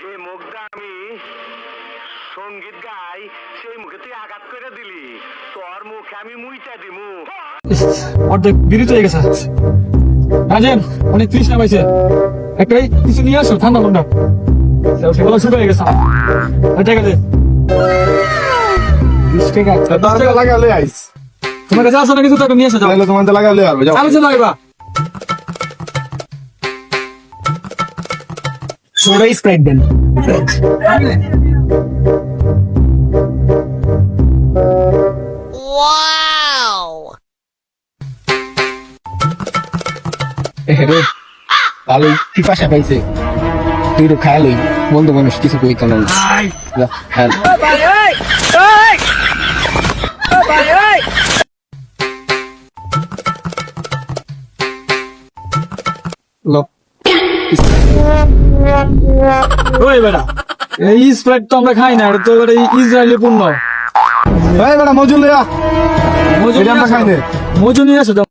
যে মুখটা আমি সঙ্গীত গাই সেই মুখে তুই আঘাত করে দিলি, তোর মুখে আমি মুইটা দিমু। অর্ধেক বিড়ি হয়ে গেছে। রাজেন অনেক তৃষ্ণা পাইছে, একটাই কিছু নিয়ে আসো ঠান্ডা ঠান্ডা, সেগুলো শুরু হয়ে গেছে। ঠিক আছে 20 টাকা লাগালে আইস তোমার কাছে আসো না, কিছু টাকা নিয়ে এসে যাও। তোমার লাগালে আর যাও চালু চলো এবার সোডা স্প্রাইট দেন। রে ভালোই পিপাসা পাইছে, তুই তো খায়ালই বন্ধু মানুষ কিছু কই কেন হ্যাঁ ওই বেটা এই স্প্রাইট তো আমরা খাই না, এটা তো এবার ইসরায়েলি পণ্য। বেটা মজুল মজু আমরা খাই না। মজু নিয়ে আসো যাও।